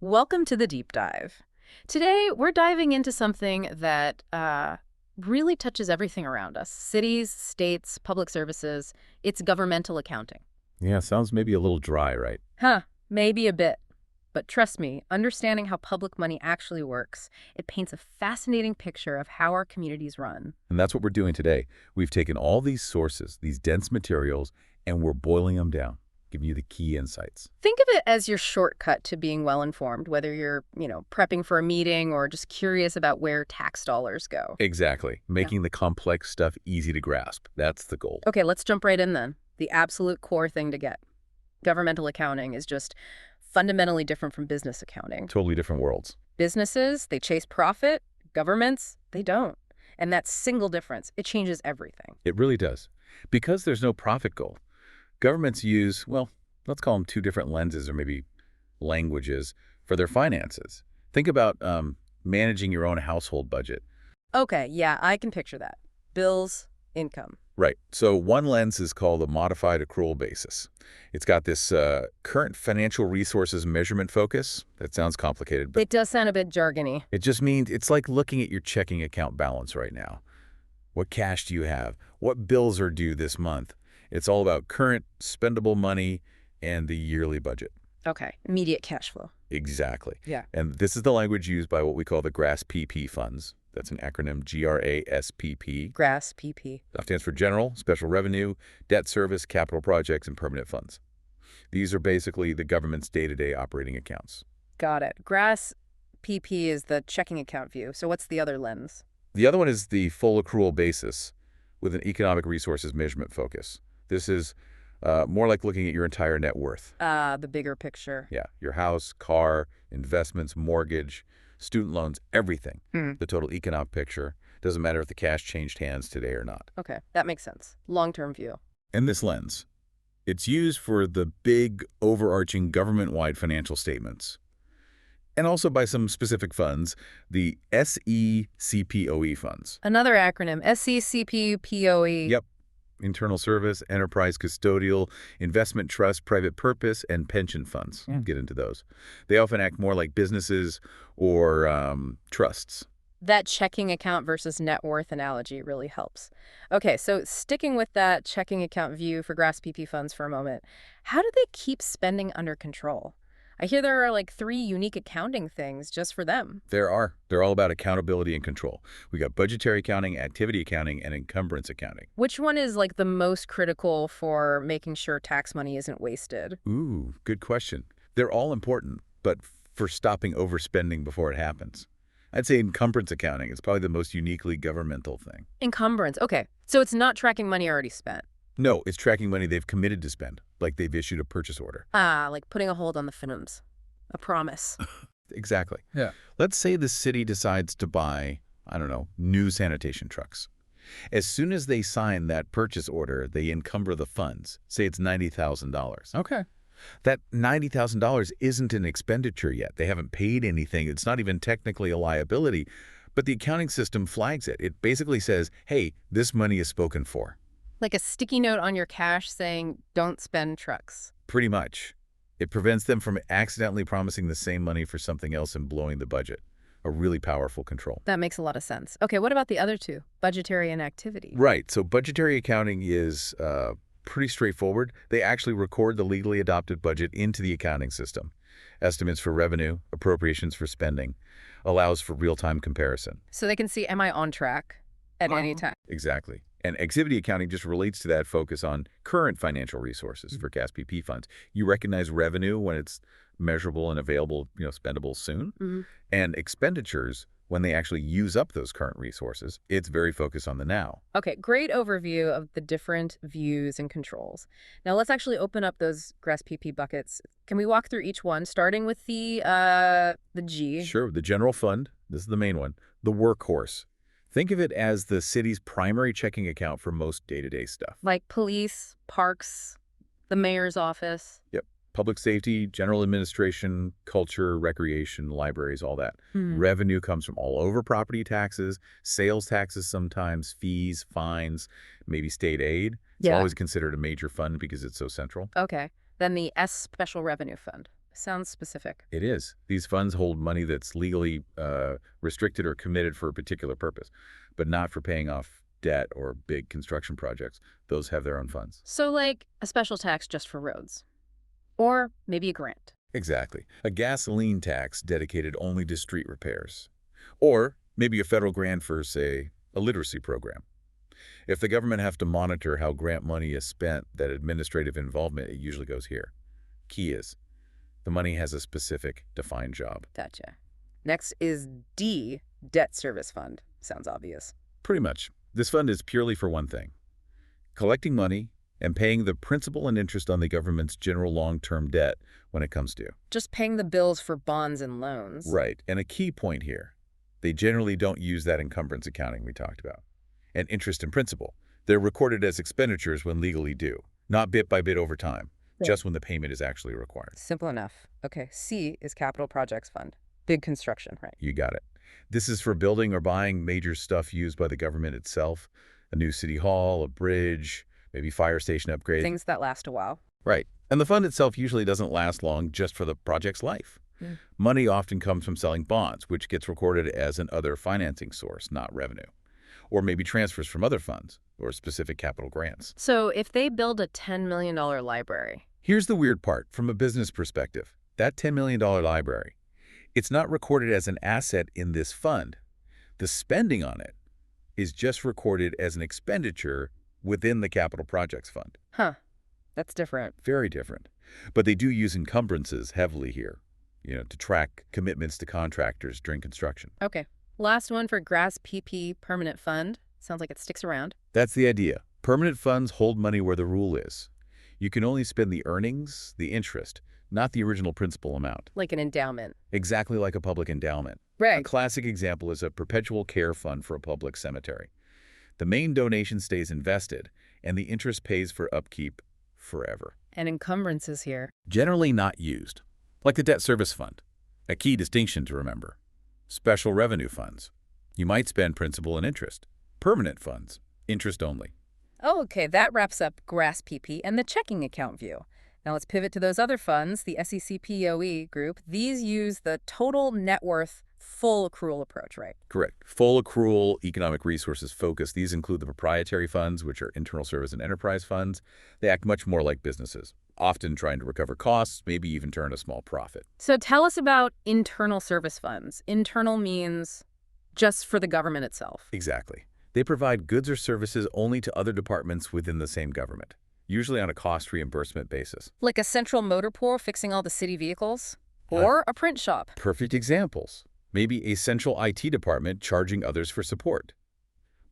Welcome to the deep dive. Today, we're diving into something that really touches everything around us: cities, states, public services. It's governmental accounting. Yeah, sounds maybe a little dry, right? Huh, maybe a bit. But trust me, understanding how public money actually works, it paints a fascinating picture of how our communities run. And that's what we're doing today. We've taken all these sources, these dense materials, and we're boiling them down, giving you the key insights. Think of it as your shortcut to being well-informed, whether you're prepping for a meeting or just curious about where tax dollars go. Exactly. Yeah. Making the complex stuff easy to grasp. That's the goal. Okay, let's jump right in then. The absolute core thing to get. Governmental accounting is just fundamentally different from business accounting. Totally different worlds. Businesses, they chase profit. Governments, they don't. And that single difference, it changes everything. It really does. Because there's no profit goal, governments use, well, let's call them two different lenses or maybe languages for their finances. Think about managing your own household budget. Okay, yeah, I can picture that. Bills, income. Right. So one lens is called a modified accrual basis. It's got this current financial resources measurement focus. That sounds complicated, but It does sound a bit jargony. it just means it's like looking at your checking account balance right now. What cash do you have? What bills are due this month? It's all about current spendable money and the yearly budget. Okay, immediate cash flow. Exactly. Yeah. And this is the language used by what we call the GRASPP funds. That's an acronym, GRASPP. GRAS, PP. That stands for General, Special Revenue, Debt Service, Capital Projects, and Permanent Funds. These are basically the government's day-to-day operating accounts. Got it. GRAS, PP is the checking account view. So what's the other lens? The other one is the full accrual basis with an economic resources measurement focus. This is more like looking at your entire net worth. The bigger picture. Yeah, your house, car, investments, mortgage, student loans, everything. The total economic picture. Doesn't matter if the cash changed hands today or not. Okay, that makes sense. Long-term view. And this lens, it's used for the big, overarching government-wide financial statements. And also by some specific funds, the SECPOE funds. Another acronym, SECPPOE. Yep. Internal Service, Enterprise Custodial, Investment Trust, Private Purpose, and Pension Funds. We'll get into those. They often act more like businesses or trusts. That checking account versus net worth analogy really helps. Okay, so sticking with that checking account view for GRAS PP funds for a moment, how do they keep spending under control? I hear there are like 3 unique accounting things just for them. There are. They're all about accountability and control. We got budgetary accounting, activity accounting, and encumbrance accounting. Which one is like the most critical for making sure tax money isn't wasted? Ooh, good question. They're all important, but for stopping overspending before it happens. I'd say encumbrance accounting is probably the most uniquely governmental thing. Encumbrance. Okay, so it's not tracking money already spent. No, it's tracking money they've committed to spend, like they've issued a purchase order. Like putting a hold on the FINMs. A promise. Exactly. Yeah. Let's say the city decides to buy, I don't know, new sanitation trucks. As soon as they sign that purchase order, they encumber the funds. Say it's $90,000. Okay. That $90,000 isn't an expenditure yet. They haven't paid anything. It's not even technically a liability, but the accounting system flags it. It basically says, hey, this money is spoken for. Like a sticky note on your cash saying, don't spend trucks. Pretty much. It prevents them from accidentally promising the same money for something else and blowing the budget. A really powerful control. That makes a lot of sense. Okay, what about the other two? Budgetary and activity. Right. So budgetary accounting is pretty straightforward. They actually record the legally adopted budget into the accounting system. Estimates for revenue, appropriations for spending, allows for real-time comparison. So they can see, am I on track at any time? Exactly. And activity accounting just relates to that focus on current financial resources for GASPP funds. You recognize revenue when it's measurable and available, spendable soon. And expenditures when they actually use up those current resources. It's very focused on the now. Okay, great overview of the different views and controls. Now let's actually open up those GRAS PP buckets. Can we walk through each one, starting with the G? Sure. The general fund, this is the main one, the workhorse. Think of it as the city's primary checking account for most day-to-day stuff. Like police, parks, the mayor's office. Yep. Public safety, general administration, culture, recreation, libraries, all that. Revenue comes from all over property taxes, sales taxes sometimes, fees, fines, maybe state aid. It's always considered a major fund because it's so central. Okay. Then the S Special Revenue Fund. Sounds specific. It is. These funds hold money that's legally restricted or committed for a particular purpose, but not for paying off debt or big construction projects. Those have their own funds. So like a special tax just for roads. Or maybe a grant. Exactly. A gasoline tax dedicated only to street repairs. Or maybe a federal grant for, say, a literacy program. If the government have to monitor how grant money is spent, that administrative involvement, it usually goes here. Key is, the money has a specific, defined job. Gotcha. Next is D, debt service fund. Sounds obvious. Pretty much. This fund is purely for one thing: collecting money and paying the principal and interest on the government's general long-term debt when it comes due. Just paying the bills for bonds and loans. Right. And a key point here, they generally don't use that encumbrance accounting we talked about. And interest and principal, they're recorded as expenditures when legally due, not bit by bit over time, just when the payment is actually required. Simple enough. Okay, C is capital projects fund. Big construction, right? You got it. This is for building or buying major stuff used by the government itself, a new city hall, a bridge, maybe fire station upgrade. Things that last a while. Right. And the fund itself usually doesn't last long just for the project's life. Money often comes from selling bonds, which gets recorded as an other financing source, not revenue. Or maybe transfers from other funds or specific capital grants. So if they build a $10 million library. Here's the weird part from a business perspective. That $10 million library, it's not recorded as an asset in this fund. The spending on it is just recorded as an expenditure within the capital projects fund. Huh. That's different. Very different. But they do use encumbrances heavily here, to track commitments to contractors during construction. Okay. Last one for GRAS PP permanent fund. Sounds like it sticks around. That's the idea. Permanent funds hold money where the rule is. You can only spend the earnings, the interest, not the original principal amount. Like an endowment. Exactly like a public endowment. Right. A classic example is a perpetual care fund for a public cemetery. The main donation stays invested, and the interest pays for upkeep forever. And encumbrances here. Generally not used, like the debt service fund. A key distinction to remember. Special revenue funds. You might spend principal and interest. Permanent funds, interest only. Oh, okay, that wraps up GRAS PP and the checking account view. Now let's pivot to those other funds, the SECPOE group. These use the total net worth full accrual approach, right? Correct. Full accrual economic resources focus. These include the proprietary funds, which are internal service and enterprise funds. They act much more like businesses, often trying to recover costs, maybe even turn a small profit. So tell us about internal service funds. Internal means just for the government itself. Exactly. They provide goods or services only to other departments within the same government, usually on a cost reimbursement basis. Like a central motor pool fixing all the city vehicles? Or a print shop? Perfect examples. Maybe a central IT department charging others for support.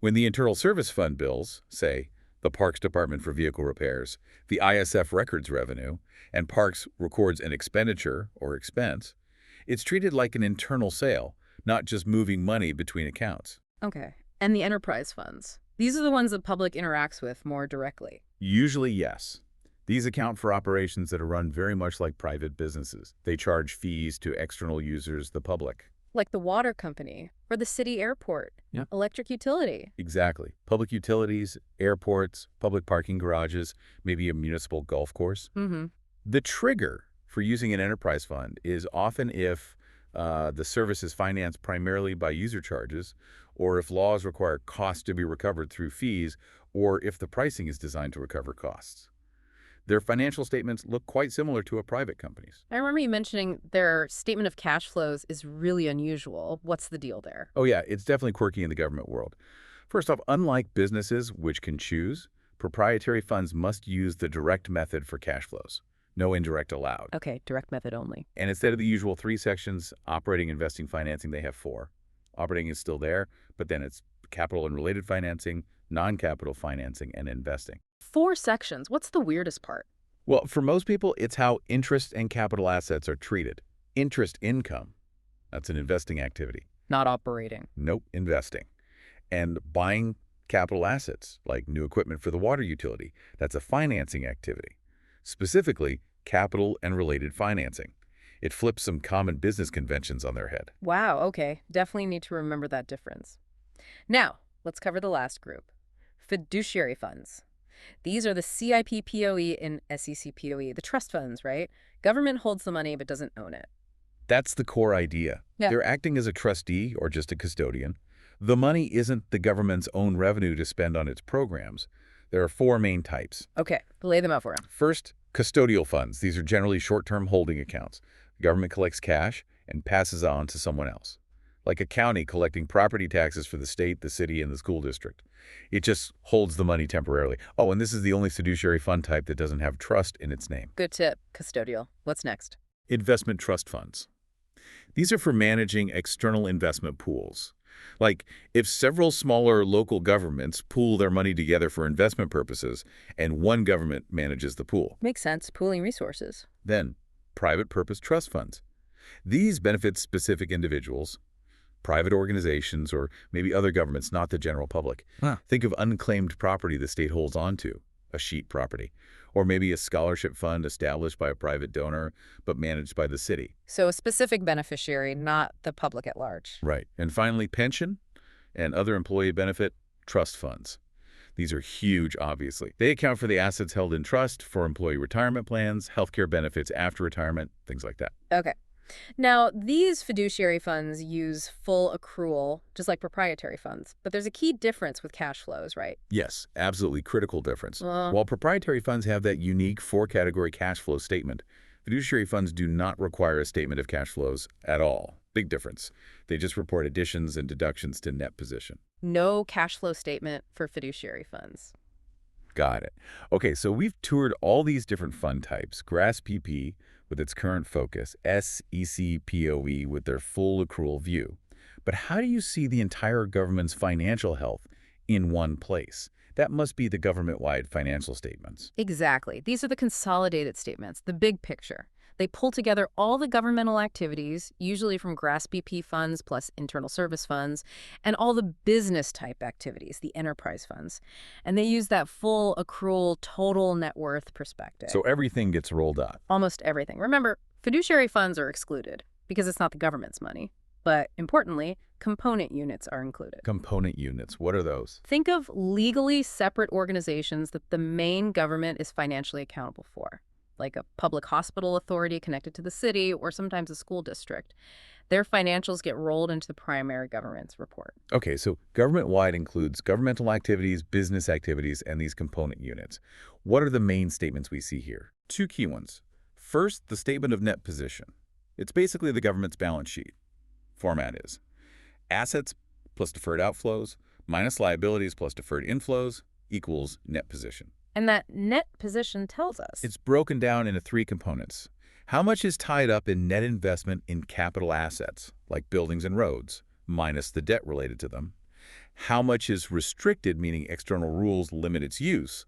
When the Internal Service Fund bills, say, the Parks Department for vehicle repairs, the ISF records revenue, and Parks records an expenditure or expense, it's treated like an internal sale, not just moving money between accounts. Okay. And the enterprise funds? These are the ones the public interacts with more directly. Usually, yes. These account for operations that are run very much like private businesses. They charge fees to external users, the public. Like the water company or the city airport, electric utility. Exactly. Public utilities, airports, public parking garages, maybe a municipal golf course. The trigger for using an enterprise fund is often if the service is financed primarily by user charges, or if laws require costs to be recovered through fees, or if the pricing is designed to recover costs. Their financial statements look quite similar to a private company's. I remember you mentioning their statement of cash flows is really unusual. What's the deal there? Oh yeah, it's definitely quirky in the government world. First off, unlike businesses, which can choose, proprietary funds must use the direct method for cash flows. No indirect allowed. Okay, direct method only. And instead of the usual 3 sections, operating, investing, financing, they have 4. Operating is still there, but then it's capital and related financing, non-capital financing, and investing. 4 sections. What's the weirdest part? Well, for most people, it's how interest and capital assets are treated. Interest income, that's an investing activity. Not operating. Nope, investing. And buying capital assets, like new equipment for the water utility, that's a financing activity. Specifically, capital and related financing. It flips some common business conventions on their head. Wow, okay. Definitely need to remember that difference. Now, let's cover the last group. Fiduciary funds. These are the CIP-POE and SEC-POE, the trust funds, right? Government holds the money but doesn't own it. That's the core idea. Yeah. They're acting as a trustee or just a custodian. The money isn't the government's own revenue to spend on its programs. There are four main types. Okay, lay them out for him. First, custodial funds. These are generally short-term holding accounts. The government collects cash and passes it on to someone else, like a county collecting property taxes for the state, the city, and the school district. It just holds the money temporarily. Oh, and this is the only fiduciary fund type that doesn't have trust in its name. Good tip, custodial. What's next? Investment trust funds. These are for managing external investment pools. Like, if several smaller local governments pool their money together for investment purposes, and one government manages the pool. Makes sense, pooling resources. Then, private purpose trust funds. These benefit specific individuals, private organizations, or maybe other governments, not the general public. Think of unclaimed property the state holds onto, a sheet property, or maybe a scholarship fund established by a private donor but managed by the city. So a specific beneficiary, not the public at large. Right. And finally, pension and other employee benefit trust funds. These are huge, obviously. They account for the assets held in trust for employee retirement plans, healthcare benefits after retirement, things like that. Okay. Now, these fiduciary funds use full accrual, just like proprietary funds. But there's a key difference with cash flows, right? Yes, absolutely critical difference. While proprietary funds have that unique four-category cash flow statement, fiduciary funds do not require a statement of cash flows at all. Big difference. They just report additions and deductions to net position. No cash flow statement for fiduciary funds. Got it. Okay, so we've toured all these different fund types. GRAS PP with its current focus, SEC POE with their full accrual view. But how do you see the entire government's financial health in one place? That must be the government-wide financial statements. Exactly. These are the consolidated statements, the big picture. They pull together all the governmental activities, usually from GRAS BP funds plus internal service funds, and all the business-type activities, the enterprise funds. And they use that full accrual total net worth perspective. So everything gets rolled up. Almost everything. Remember, fiduciary funds are excluded because it's not the government's money. But importantly, component units are included. Component units, what are those? Think of legally separate organizations that the main government is financially accountable for, like a public hospital authority connected to the city or sometimes a school district. Their financials get rolled into the primary government's report. Okay, so government-wide includes governmental activities, business activities, and these component units. What are the main statements we see here? Two key ones. First, the statement of net position. It's basically the government's balance sheet. Format is assets plus deferred outflows minus liabilities plus deferred inflows equals net position. And that net position tells us. It's broken down into three components. How much is tied up in net investment in capital assets, like buildings and roads, minus the debt related to them? How much is restricted, meaning external rules limit its use?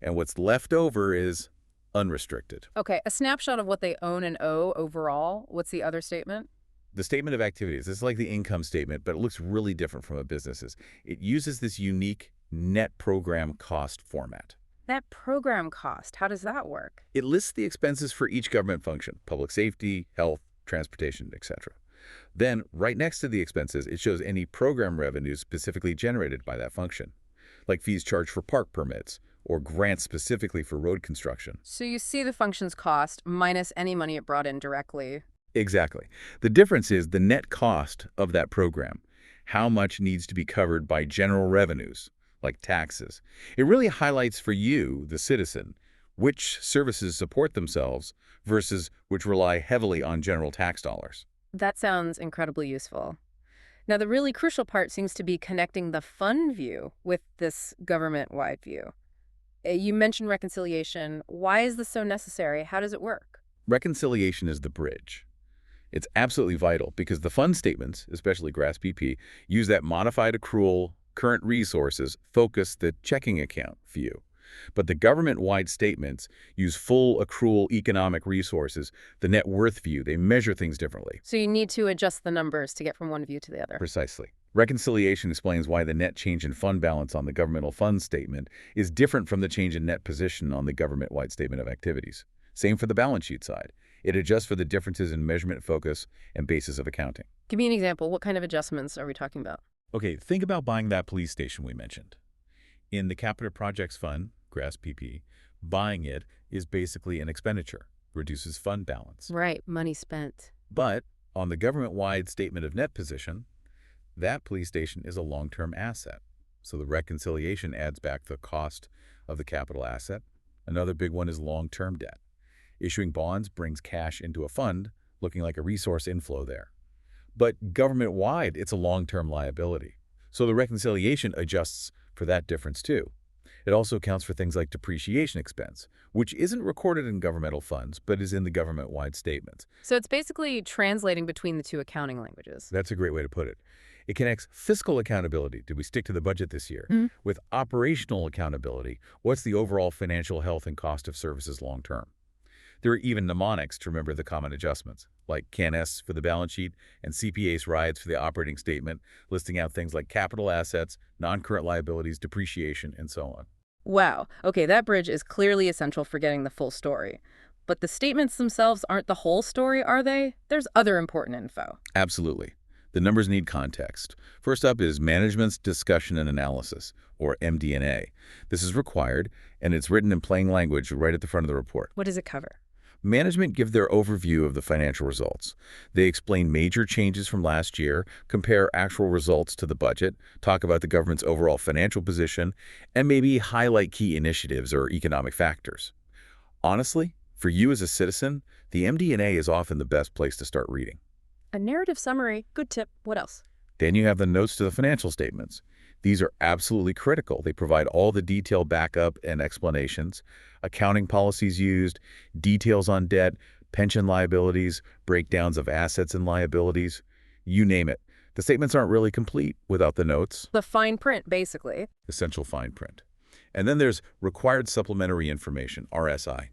And what's left over is unrestricted. Okay, a snapshot of what they own and owe overall. What's the other statement? The statement of activities. This is like the income statement, but it looks really different from a business's. It uses this unique net program cost format. That program cost, how does that work? It lists the expenses for each government function, public safety, health, transportation, etc. Then, right next to the expenses, it shows any program revenues specifically generated by that function, like fees charged for park permits or grants specifically for road construction. So you see the function's cost minus any money it brought in directly. Exactly. The difference is the net cost of that program, how much needs to be covered by general revenues, like taxes. It really highlights for you, the citizen, which services support themselves versus which rely heavily on general tax dollars. That sounds incredibly useful. Now, the really crucial part seems to be connecting the fund view with this government-wide view. You mentioned reconciliation. Why is this so necessary? How does it work? Reconciliation is the bridge. It's absolutely vital because the fund statements, especially GRAS BP, use that modified accrual, current resources, focus the checking account view. But the government-wide statements use full accrual economic resources, the net worth view. They measure things differently. So you need to adjust the numbers to get from one view to the other. Precisely. Reconciliation explains why the net change in fund balance on the governmental fund statement is different from the change in net position on the government-wide statement of activities. Same for the balance sheet side. It adjusts for the differences in measurement focus and basis of accounting. Give me an example. What kind of adjustments are we talking about? Okay, think about buying that police station we mentioned. In the Capital Projects Fund, GRAS PP, buying it is basically an expenditure, reduces fund balance. Right, money spent. But on the government-wide statement of net position, that police station is a long-term asset. So the reconciliation adds back the cost of the capital asset. Another big one is long-term debt. Issuing bonds brings cash into a fund, looking like a resource inflow there. But government-wide, it's a long-term liability. So the reconciliation adjusts for that difference too. It also accounts for things like depreciation expense, which isn't recorded in governmental funds, but is in the government-wide statements. So it's basically translating between the two accounting languages. That's a great way to put it. It connects fiscal accountability, did we stick to the budget this year, Mhm. with operational accountability, what's the overall financial health and cost of services long-term. There are even mnemonics to remember the common adjustments, like CAN-S for the balance sheet and CPA's rides for the operating statement, listing out things like capital assets, non-current liabilities, depreciation, and so on. Wow. Okay, that bridge is clearly essential for getting the full story. But the statements themselves aren't the whole story, are they? There's other important info. Absolutely. The numbers need context. First up is Management's Discussion and Analysis, or MD&A. This is required, and it's written in plain language right at the front of the report. What does it cover? Management give their overview of the financial results. They explain major changes from last year, compare actual results to the budget, talk about the government's overall financial position, and maybe highlight key initiatives or economic factors. Honestly, for you as a citizen, the MD&A is often the best place to start reading. A narrative summary. Good tip. What else? Then you have the notes to the financial statements. These are absolutely critical. They provide all the detailed backup and explanations, accounting policies used, details on debt, pension liabilities, breakdowns of assets and liabilities, you name it. The statements aren't really complete without the notes, The fine print, basically. essential fine print. And then there's required supplementary information, RSI.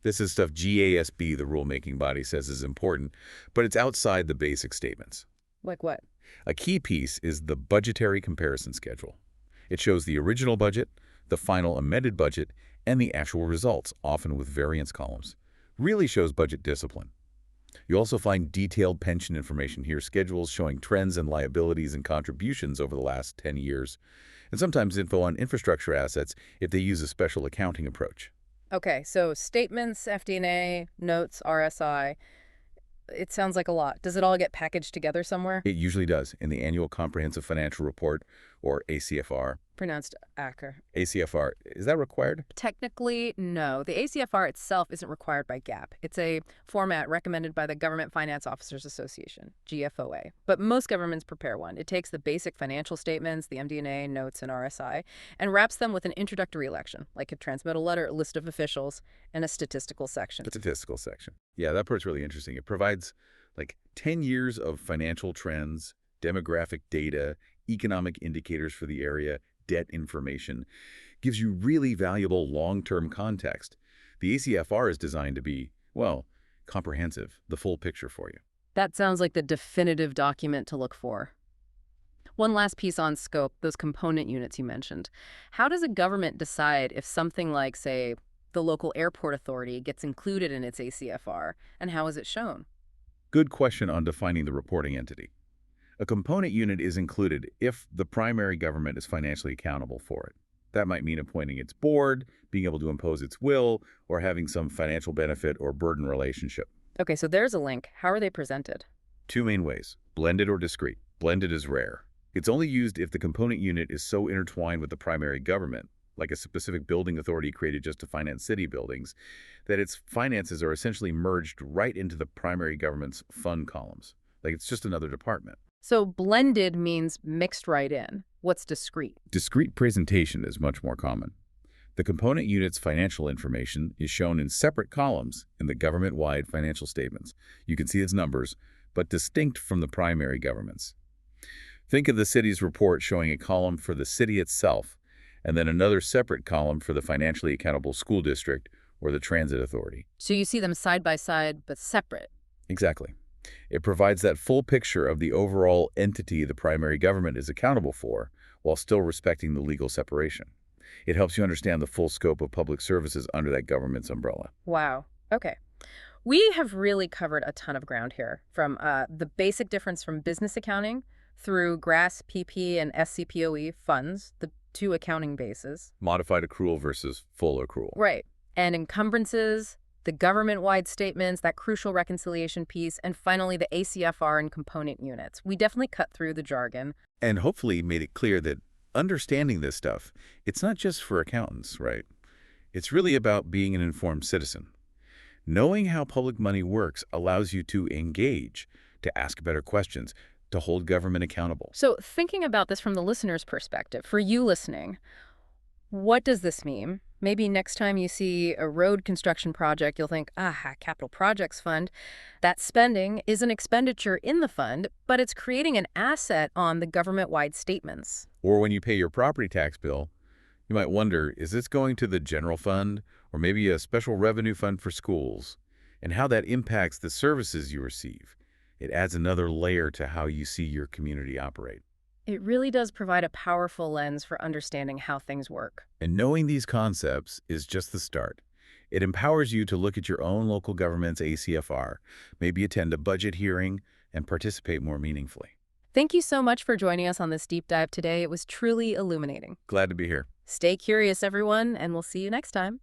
This is stuff GASB, the rulemaking body, says is important, but it's outside the basic statements. Like what? A key piece is the budgetary comparison schedule. It shows the original budget, the final amended budget, and the actual results, often with variance columns. Really shows budget discipline. You also find detailed pension information here, schedules showing trends and liabilities and contributions over the last 10 years, and sometimes info on infrastructure assets if they use a special accounting approach. Okay, so statements, FD&A, notes, RSI. It sounds like a lot. Does it all get packaged together somewhere? It usually does in the Annual Comprehensive Financial Report, or ACFR. Pronounced ACR. ACFR, is that required? Technically, no. The ACFR itself isn't required by GAAP. It's a format recommended by the Government Finance Officers Association, GFOA. But most governments prepare one. It takes the basic financial statements, the MD&A, notes, and RSI, and wraps them with an introductory lection, like a transmittal letter, a list of officials, and a statistical section. Statistical section. Yeah, that part's really interesting. It provides like 10 years of financial trends, demographic data, economic indicators for the area, debt information, gives you really valuable long-term context. The ACFR is designed to be, well, comprehensive, the full picture for you. That sounds like the definitive document to look for. One last piece on scope, those component units you mentioned. How does a government decide if something like, say, the local airport authority gets included in its ACFR, and how is it shown? Good question on defining the reporting entity. A component unit is included if the primary government is financially accountable for it. That might mean appointing its board, being able to impose its will, or having some financial benefit or burden relationship. Okay, so there's a link. How are they presented? Two main ways, blended or discrete. Blended is rare. It's only used if the component unit is so intertwined with the primary government, like a specific building authority created just to finance city buildings, that its finances are essentially merged right into the primary government's fund columns. Like it's just another department. So blended means mixed right in. What's discrete? Discrete presentation is much more common. The component unit's financial information is shown in separate columns in the government-wide financial statements. You can see its numbers, but distinct from the primary government's. Think of the city's report showing a column for the city itself, and then another separate column for the financially accountable school district or the transit authority. So you see them side by side, but separate. Exactly. It provides that full picture of the overall entity the primary government is accountable for, while still respecting the legal separation. It helps you understand the full scope of public services under that government's umbrella. Wow. Okay. We have really covered a ton of ground here, from the basic difference from business accounting through GRAS, PP, and SCPOE funds, the two accounting bases. Modified accrual versus full accrual. Right. And encumbrances, the government-wide statements, that crucial reconciliation piece, and finally the ACFR and component units. We definitely cut through the jargon. And hopefully made it clear that understanding this stuff, it's not just for accountants, right? It's really about being an informed citizen. Knowing how public money works allows you to engage, to ask better questions, to hold government accountable. So thinking about this from the listener's perspective, for you listening, what does this mean? Maybe next time you see a road construction project, you'll think, capital projects fund. That spending is an expenditure in the fund, but it's creating an asset on the government-wide statements. Or when you pay your property tax bill, you might wonder, is this going to the general fund or maybe a special revenue fund for schools? And how that impacts the services you receive. It adds another layer to how you see your community operate. It really does provide a powerful lens for understanding how things work. And knowing these concepts is just the start. It empowers you to look at your own local government's ACFR, maybe attend a budget hearing, and participate more meaningfully. Thank you so much for joining us on this deep dive today. It was truly illuminating. Glad to be here. Stay curious, everyone, and we'll see you next time.